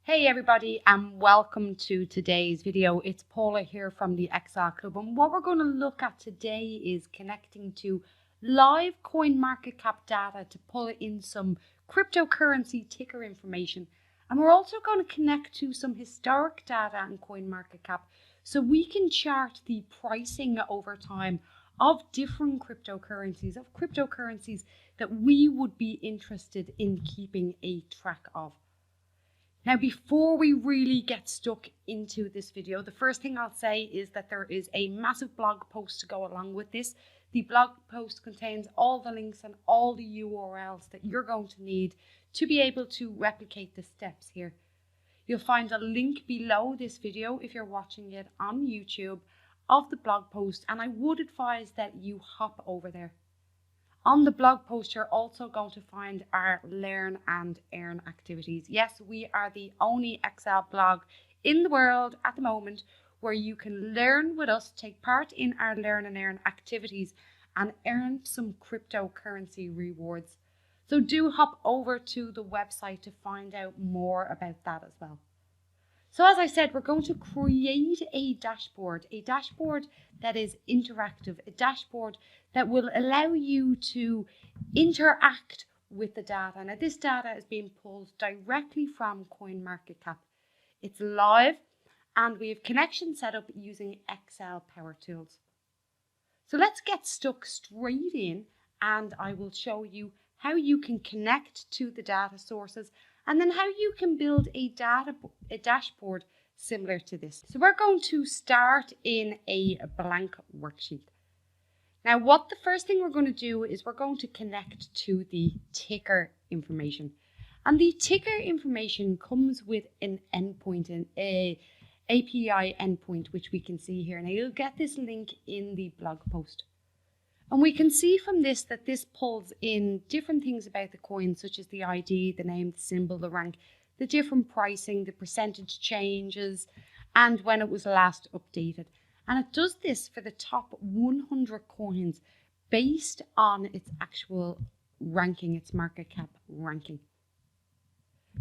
Hey everybody, and welcome to today's video. It's Paula here from the Excel Club, and what we're going to look at today is connecting to live Coinmarketcap data to pull in some cryptocurrency ticker information. And we're also going to connect to some historic data in Coinmarketcap so we can chart the pricing over time of different cryptocurrencies, that we would be interested in keeping a track of. Now, before we really get stuck into this video, the first thing I'll say is that there is a massive blog post to go along with this. The blog post contains all the links and all the URLs that you're going to need to be able to replicate the steps here. You'll find a link below this video if you're watching it on YouTube of the blog post, and I would advise that you hop over there. On the blog post, you're also going to find our Learn and Earn activities. Yes, we are the only Excel blog in the world at the moment where you can learn with us, take part in our Learn and Earn activities, and earn some cryptocurrency rewards. So do hop over to the website to find out more about that as well. So as I said, we're going to create a dashboard that is interactive, a dashboard that will allow you to interact with the data. Now, this data is being pulled directly from Coinmarketcap. It's live, and we have connection set up using Excel Power Tools. So let's get stuck straight in, and I will show you how you can connect to the data sources and then how you can build a dashboard similar to this. So we're going to start in a blank worksheet. Now, what the first thing we're going to do is we're going to connect to the ticker information. And the ticker information comes with an endpoint, an API endpoint, which we can see here. Now, you'll get this link in the blog post. And we can see from this that this pulls in different things about the coin, such as the ID, the name, the symbol, the rank, the different pricing, the percentage changes, and when it was last updated. And it does this for the top 100 coins based on its actual ranking, its market cap ranking.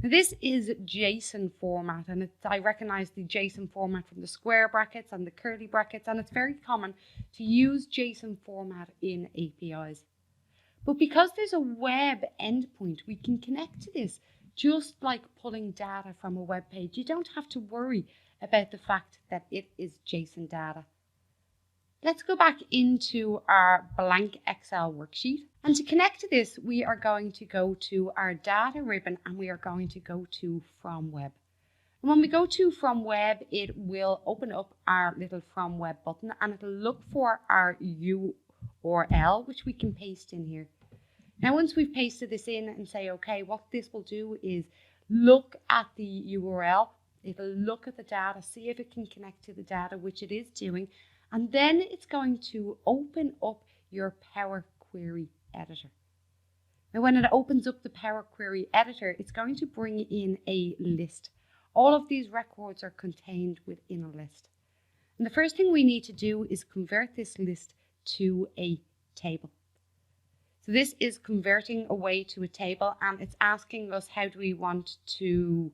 Now, this is JSON format, and I recognize the JSON format from the square brackets and the curly brackets, and it's very common to use JSON format in APIs. But because there's a web endpoint, we can connect to this just like pulling data from a web page. You don't have to worry about the fact that it is JSON data. Let's go back into our blank Excel worksheet. And to connect to this, we are going to go to our data ribbon and we are going to go to From Web. And when we go to From Web, it will open up our little From Web button and it'll look for our URL, which we can paste in here. Now, once we've pasted this in and say, okay, what this will do is look at the URL. It'll look at the data, see if it can connect to the data, which it is doing. And then it's going to open up your Power Query editor. Now, when it opens up the Power Query editor, it's going to bring in a list. All of these records are contained within a list. And the first thing we need to do is convert this list to a table. So this is converting away to a table, and it's asking us how do we want to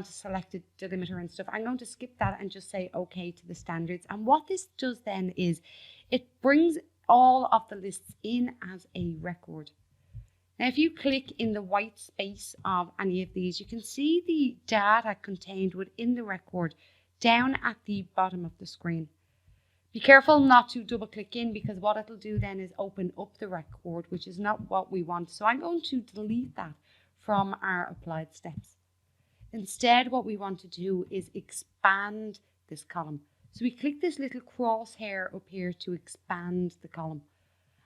select a delimiter and stuff. I'm going to skip that and just say okay to the standards. And what this does then is it brings all of the lists in as a record. Now, if you click in the white space of any of these, you can see the data contained within the record down at the bottom of the screen. Be careful not to double click in, because what it'll do then is open up the record, which is not what we want. So I'm going to delete that from our applied steps. Instead, what we want to do is expand this column. So we click this little crosshair up here to expand the column.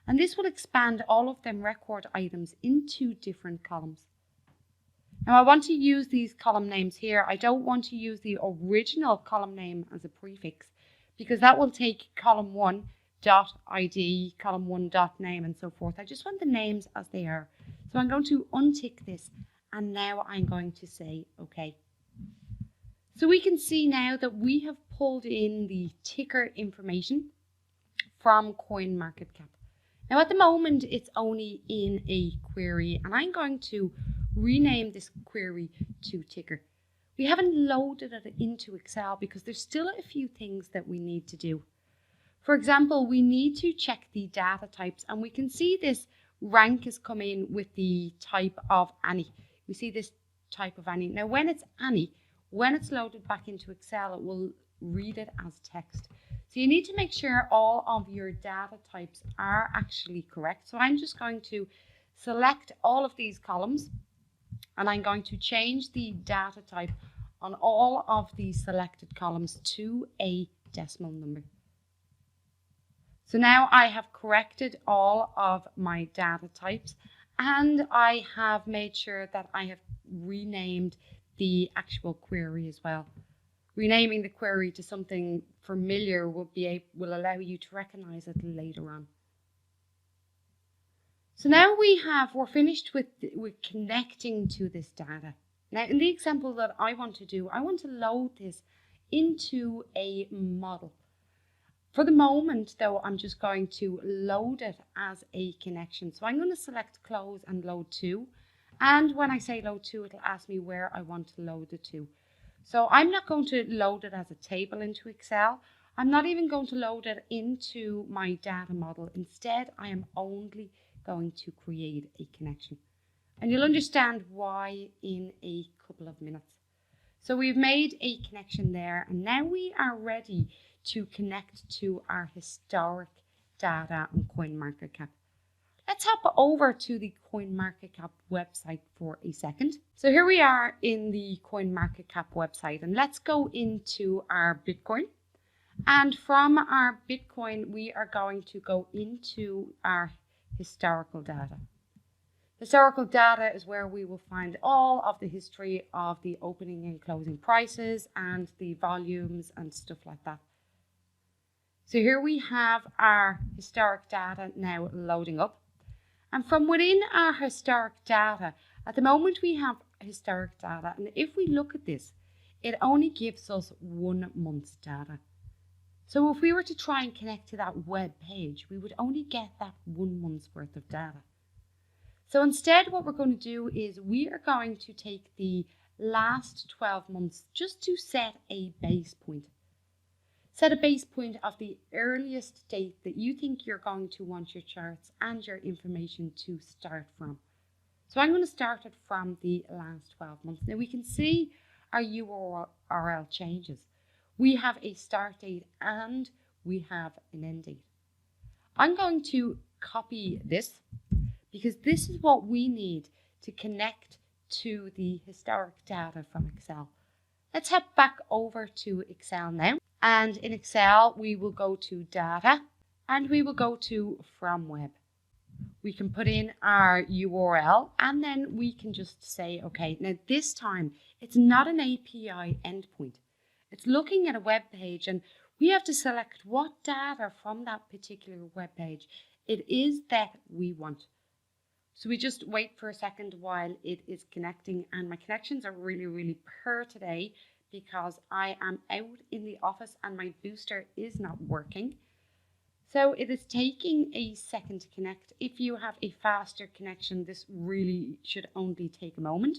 And this will expand all of them record items into different columns. Now, I want to use these column names here. I don't want to use the original column name as a prefix, because that will take column 1.id, column 1.name, and so forth. I just want the names as they are. So I'm going to untick this, and now I'm going to say okay. So we can see now that we have pulled in the ticker information from Coinmarketcap. Now, at the moment, it's only in a query, and I'm going to rename this query to ticker. We haven't loaded it into Excel because there's still a few things that we need to do. For example, we need to check the data types, and we can see this rank has come in with the type of any. We see this type of any. Now, when it's any, when it's loaded back into Excel, it will read it as text. So you need to make sure all of your data types are actually correct. So I'm just going to select all of these columns, and I'm going to change the data type on all of these selected columns to a decimal number. So now I have corrected all of my data types, and I have made sure that I have renamed the actual query as well. Renaming the query to something familiar will allow you to recognize it later on. So now we're finished with connecting to this data. Now, in the example that I want to do, I want to load this into a model. For the moment, though, I'm just going to load it as a connection. So I'm going to select close and load to. And when I say load to, it'll ask me where I want to load it to. So I'm not going to load it as a table into Excel. I'm not even going to load it into my data model. Instead, I am only going to create a connection. And you'll understand why in a couple of minutes. So we've made a connection there, and now we are ready to connect to our historic data on Coinmarketcap. Let's hop over to the Coinmarketcap website for a second. So here we are in the Coinmarketcap website, and let's go into our Bitcoin. And from our Bitcoin, we are going to go into our historical data. Historical data is where we will find all of the history of the opening and closing prices and the volumes and stuff like that. So here we have our historic data now loading up. And from within our historic data, at the moment we have historic data. And if we look at this, it only gives us 1 month's data. So if we were to try and connect to that web page, we would only get that 1 month's worth of data. So instead, what we're going to do is we are going to take the last 12 months just to set a base point. Set a base point of the earliest date that you think you're going to want your charts and your information to start from. So I'm going to start it from the last 12 months. Now we can see our URL changes. We have a start date and we have an end date. I'm going to copy this because this is what we need to connect to the historic data from Excel. Let's head back over to Excel now. And in Excel, we will go to data and we will go to from web. We can put in our URL and then we can just say, okay, now this time it's not an API endpoint. It's looking at a web page and we have to select what data from that particular web page it is that we want. So we just wait for a second while it is connecting, and my connections are really poor today because I am out in the office and my booster is not working. So it is taking a second to connect. If you have a faster connection, this really should only take a moment.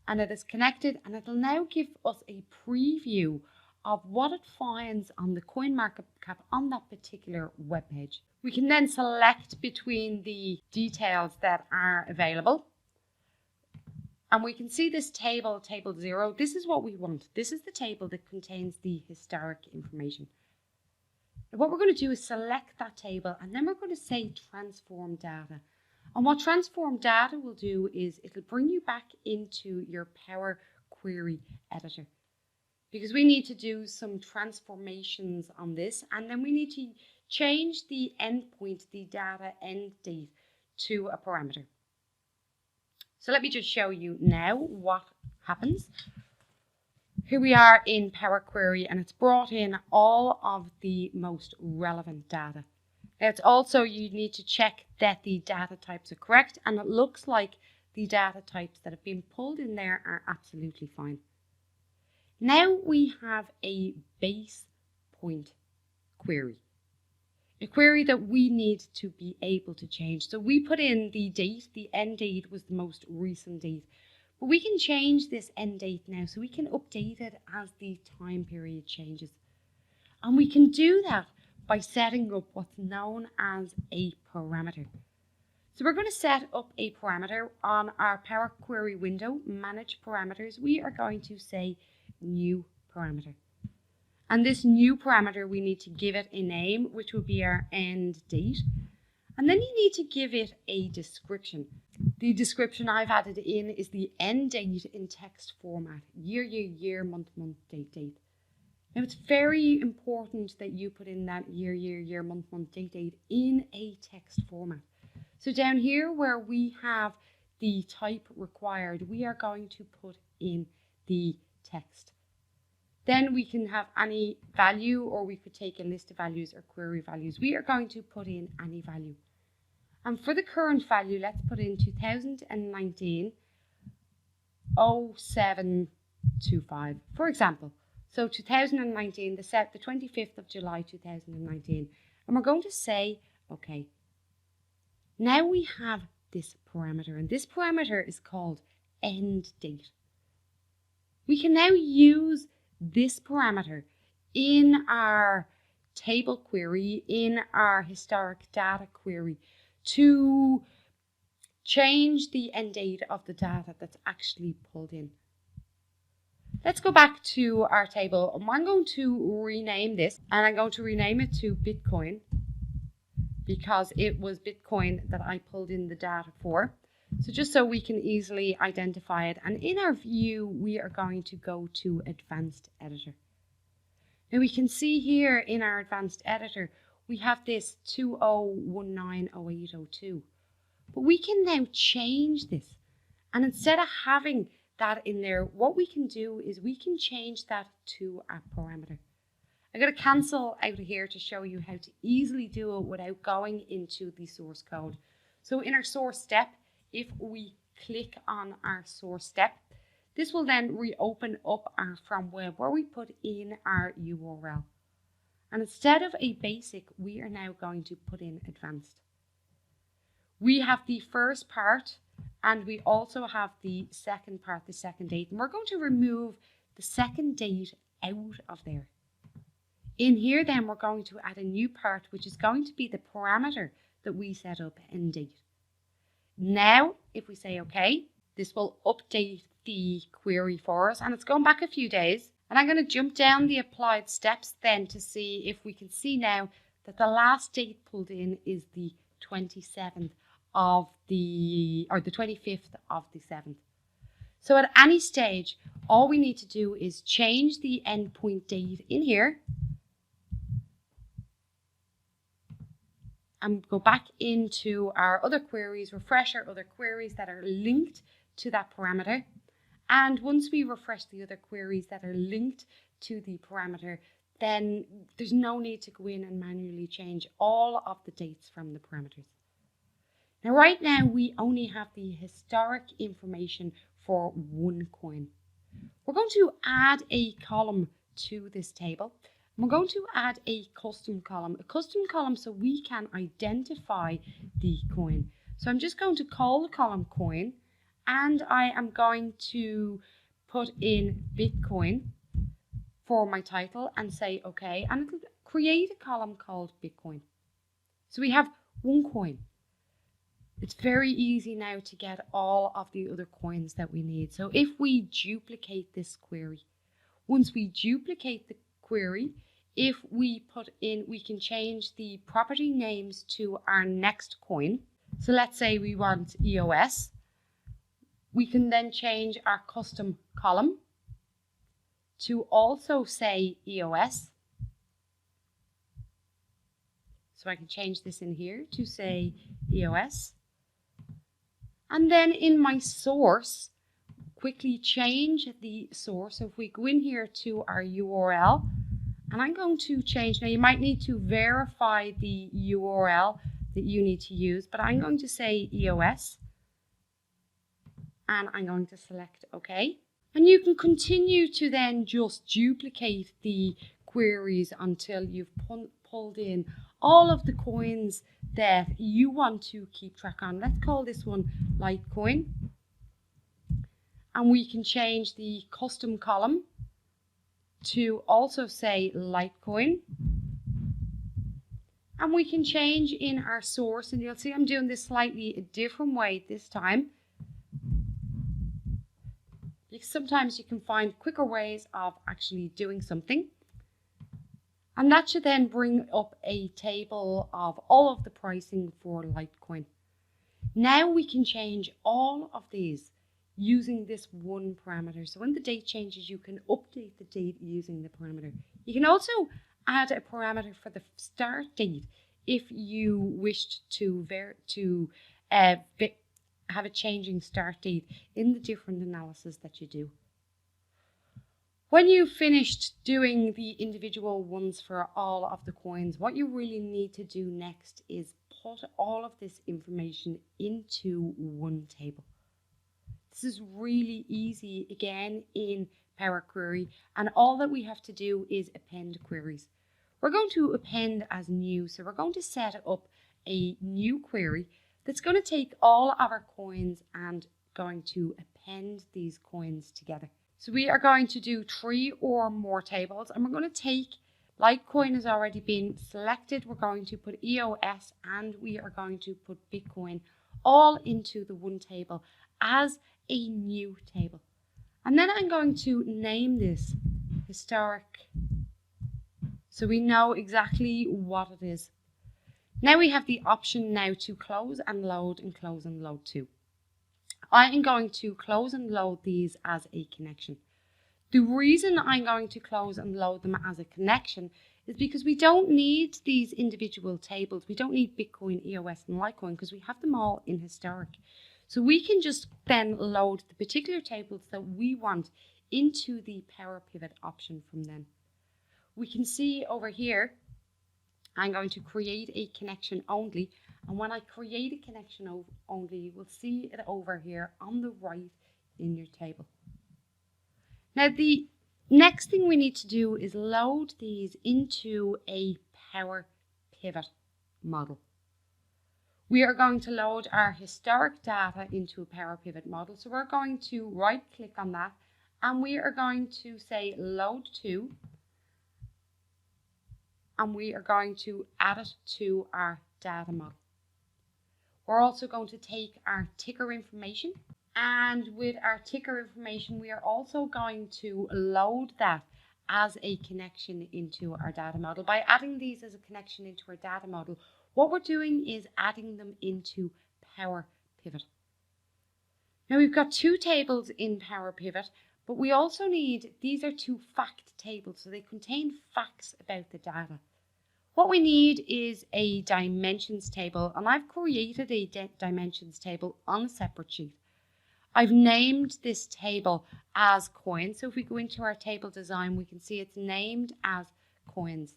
And it is connected, and it'll now give us a preview of what it finds on the Coinmarketcap on that particular web page. We can then select between the details that are available. And we can see this table, table 0. This is what we want. This is the table that contains the historic information. And what we're going to do is select that table, and then we're going to say transform data. And what transform data will do is it'll bring you back into your Power Query editor, because we need to do some transformations on this, and then we need to change the endpoint, the data end date, to a parameter. So let me just show you now what happens. Here we are in Power Query, and it's brought in all of the most relevant data. It's also, you need to check that the data types are correct, and it looks like the data types that have been pulled in there are absolutely fine. Now we have a base point query, a query that we need to be able to change. So we put in the date, the end date was the most recent date, But we can change this end date now, so we can update it as the time period changes. And we can do that by setting up what's known as a parameter. So we're going to set up a parameter on our Power Query window, Manage Parameters. We are going to say New Parameter. And this new parameter, we need to give it a name, which will be our end date. And then you need to give it a description. The description I've added in is the end date in text format. Year, year, year, month, month, date, date. Now it's very important that you put in that year, year, year, month, month, date, date in a text format. So down here where we have the type required, we are going to put in the text. Then we can have any value, or we could take a list of values or query values. We are going to put in any value. And for the current value, let's put in 2019 0725, for example. So 2019, the 25th of July 2019. And we're going to say, okay. Now we have this parameter, and this parameter is called end date. We can now use this parameter in our table query, in our historic data query, to change the end date of the data that's actually pulled in. Let's go back to our table. I'm going to rename this, and I'm going to rename it to Bitcoin, because it was Bitcoin that I pulled in the data for. So just so we can easily identify it. And in our view, we are going to go to Advanced Editor. Now we can see here in our Advanced Editor, we have this 20190802. But we can now change this. And instead of having that in there, what we can do is we can change that to a parameter. I'm going to cancel out of here to show you how to easily do it without going into the source code. So in our source step, if we click on our source step, this will then reopen up our from web where we put in our URL. And instead of a basic, we are now going to put in advanced. We have the first part, and we also have the second part, the second date. And we're going to remove the second date out of there. In here then we're going to add a new part, which is going to be the parameter that we set up, end date. Now if we say OK, this will update the query for us, and it's going back a few days. And I'm going to jump down the applied steps then to see if we can see now that the last date pulled in is the 27th of the 25th of the 7th. So at any stage, all we need to do is change the endpoint date in here and go back into our other queries, refresh our other queries that are linked to that parameter. And once we refresh the other queries that are linked to the parameter, then there's no need to go in and manually change all of the dates from the parameters. Now, right now, we only have the historic information for one coin. We're going to add a column to this table. We're going to add a custom column so we can identify the coin. So I'm just going to call the column coin, and I am going to put in Bitcoin for my title and say OK, and it'll create a column called Bitcoin. So we have one coin. It's very easy now to get all of the other coins that we need. So if we duplicate this query, once we duplicate the query, if we put in, we can change the property names to our next coin. So let's say we want EOS. We can then change our custom column to also say EOS. So I can change this in here to say EOS. And then in my source, quickly change the source. So if we go in here to our URL, and I'm going to change, now you might need to verify the URL that you need to use, but I'm going to say EOS, and I'm going to select OK. And you can continue to then just duplicate the queries until you've pulled in all of the coins that you want to keep track on. Let's call this one Litecoin. And we can change the custom column to also say Litecoin. And we can change in our source, and you'll see I'm doing this slightly a different way this time, because sometimes you can find quicker ways of actually doing something. And that should then bring up a table of all of the pricing for Litecoin. Now we can change all of these using this one parameter. So when the date changes, you can update the date using the parameter. You can also add a parameter for the start date if you wished to have a changing start date in the different analysis that you do. When you've finished doing the individual ones for all of the coins, what you really need to do next is put all of this information into one table. This is really easy again in Power Query, and all that we have to do is append queries. We're going to append as new, so we're going to set up a new query that's going to take all of our coins and going to append these coins together. So we are going to do 3 or more tables, and we're going to take Litecoin has already been selected. We're going to put EOS and we are going to put Bitcoin all into the one table as a new table. And then I'm going to name this historic so we know exactly what it is. Now we have the option now to close and load and close and load too. I am going to close and load these as a connection. The reason I'm going to close and load them as a connection is because we don't need these individual tables. We don't need Bitcoin, EOS and Litecoin because we have them all in historic. So we can just then load the particular tables that we want into the Power Pivot option from then. We can see over here, I'm going to create a connection only. And when I create a connection only, you will see it over here on the right in your table. Now, the next thing we need to do is load these into a Power Pivot model. We are going to load our historic data into a Power Pivot model. So we're going to right click on that and we are going to say load to, and we are going to add it to our data model. We're also going to take our ticker information, and with our ticker information we are also going to load that as a connection into our data model. By adding these as a connection into our data model, what we're doing is adding them into Power Pivot. Now we've got 2 tables in Power Pivot, but we also need, these are 2 fact tables, so they contain facts about the data. What we need is a dimensions table, and I've created a dimensions table on a separate sheet. I've named this table as coins. So if we go into our table design, we can see it's named as coins.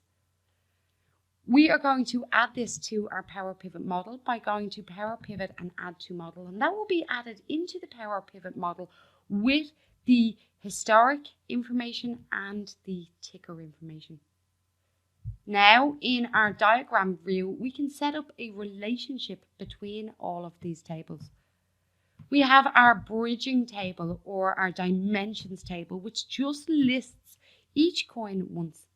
We are going to add this to our Power Pivot model by going to Power Pivot and Add to Model. And that will be added into the Power Pivot model with the historic information and the ticker information. Now in our diagram view, we can set up a relationship between all of these tables. We have our bridging table or our dimensions table, which just lists each coin once.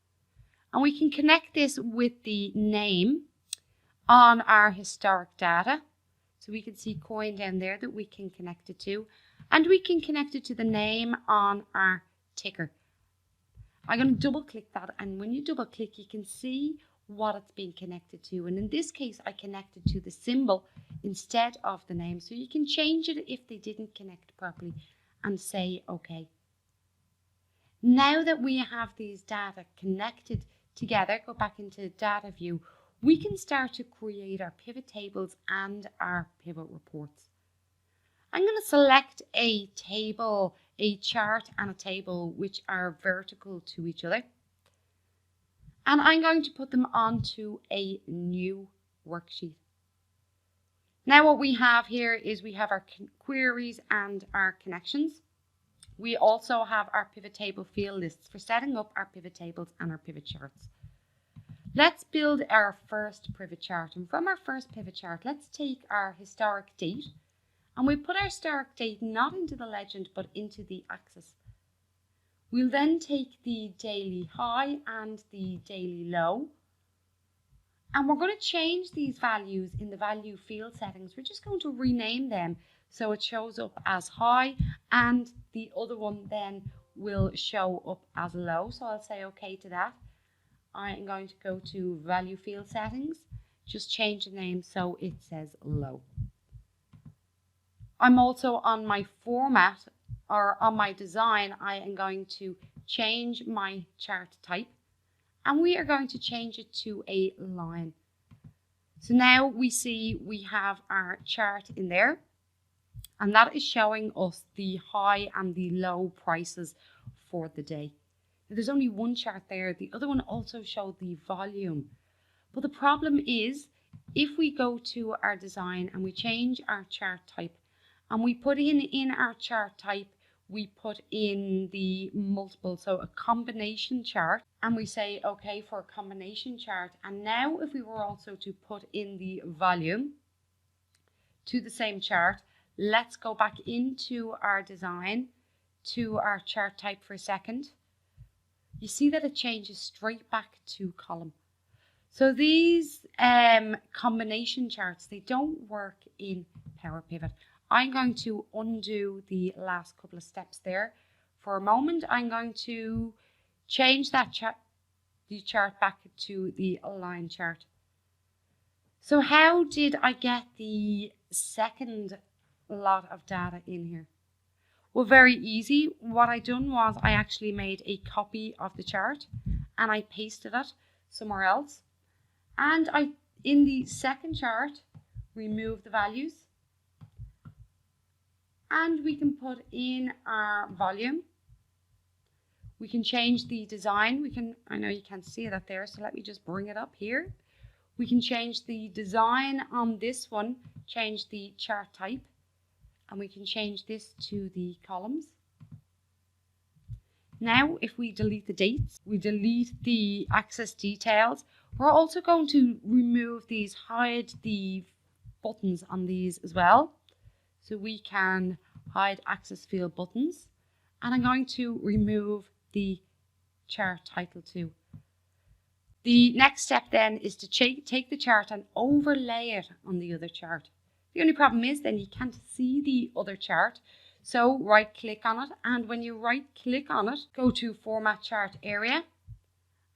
And we can connect this with the name on our historic data. So we can see coin down there that we can connect it to. And we can connect it to the name on our ticker. I'm going to double click that, and when you double click you can see what it's being connected to, and in this case I connected to the symbol instead of the name, so you can change it if they didn't connect properly and say OK. Now that we have these data connected together, go back into data view, we can start to create our pivot tables and our pivot reports. I'm going to select a table, a chart and a table which are vertical to each other. And I'm going to put them onto a new worksheet. Now what we have here is we have our queries and our connections. We also have our pivot table field lists for setting up our pivot tables and our pivot charts. Let's build our first pivot chart. And from our first pivot chart, let's take our historic date And we put our start date not into the legend but into the axis. We'll then take the daily high and the daily low, and we're going to change these values in the value field settings. We're just going to rename them so it shows up as high, and the other one then will show up as low. So I'll say OK to that. I am going to go to value field settings, just change the name so it says low. I'm also on my format, or on my design, I am going to change my chart type, and we are going to change it to a line. So now we see we have our chart in there, and that is showing us the high and the low prices for the day. Now, there's only one chart there. The other one also showed the volume. But the problem is, if we go to our design and we change our chart type, and we put in our chart type, we put in the multiple, so a combination chart, and we say OK for a combination chart. And now if we were also to put in the volume to the same chart, let's go back into our design to our chart type for a second. You see that it changes straight back to column. So these combination charts, they don't work in Power Pivot. I'm going to undo the last couple of steps there for a moment. I'm going to change that the chart back to the line chart. So how did I get the second lot of data in here? Well, very easy. What I done was I actually made a copy of the chart and I pasted it somewhere else. And I, in the second chart, remove the values. And we can put in our volume. We can change the design. I know you can't see that there, so let me just bring it up here. We can change the design on this one, change the chart type, and we can change this to the columns. Now, if we delete the dates, we delete the access details, we're also going to remove these, hide the buttons on these as well. So we can hide access field buttons, and I'm going to remove the chart title too. The next step then is to take the chart and overlay it on the other chart. The only problem is then you can't see the other chart. So right click on it, and when you right click on it, go to Format Chart Area,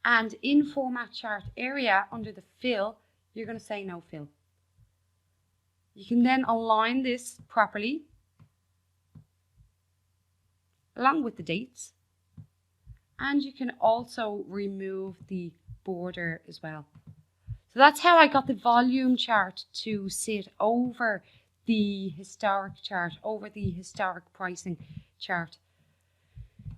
and in Format Chart Area under the fill, you're going to say no fill. You can then align this properly along with the dates, and you can also remove the border as well. So that's how I got the volume chart to sit over the historic chart, over the historic pricing chart.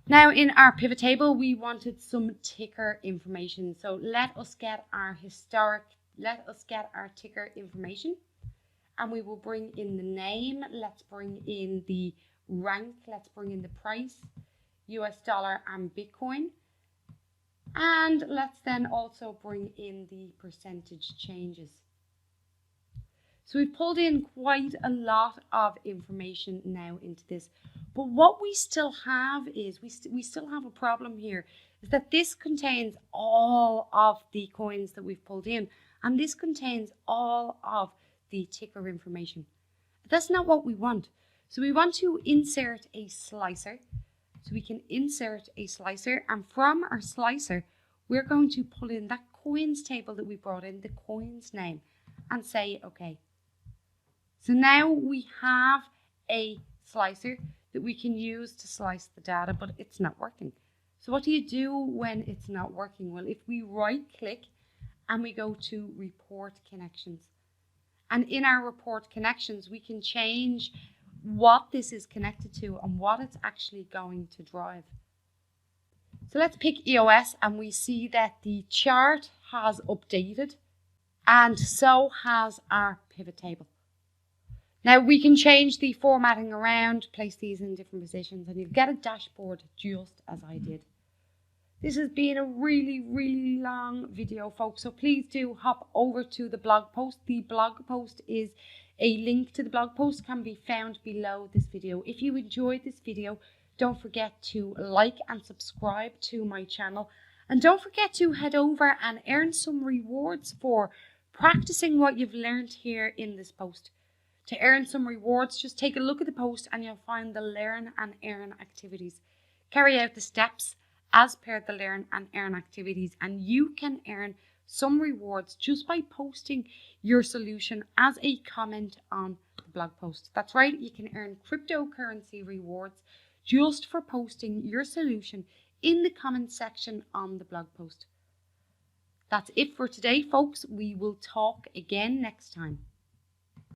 Now in our pivot table, we wanted some ticker information. So let us get our ticker information. And we will bring in the name, let's bring in the rank, let's bring in the price, US dollar and Bitcoin. And let's then also bring in the percentage changes. So we've pulled in quite a lot of information now into this. But what we still have is, we still have a problem here, is that this contains all of the coins that we've pulled in. And this contains all of the ticker information. That's not what we want. So we want to insert a slicer. So we can insert a slicer, and from our slicer, we're going to pull in that coins table that we brought in, the coins name, and say OK. So now we have a slicer that we can use to slice the data, but it's not working. So what do you do when it's not working? Well, if we right click and we go to Report Connections, and in our Report Connections, we can change what this is connected to and what it's actually going to drive. So let's pick EOS, and we see that the chart has updated, and so has our pivot table. Now we can change the formatting around, place these in different positions, and you'll get a dashboard just as I did. This has been a really, really long video, folks, so please do hop over to the blog post. The blog post is A link to the blog post can be found below this video. If you enjoyed this video, don't forget to like and subscribe to my channel. And don't forget to head over and earn some rewards for practicing what you've learned here in this post. To earn some rewards, just take a look at the post and you'll find the learn and earn activities. Carry out the steps as per the learn and earn activities, and you can earn some rewards just by posting your solution as a comment on the blog post. That's right, you can earn cryptocurrency rewards just for posting your solution in the comment section on the blog post. That's it for today, folks. We will talk again next time.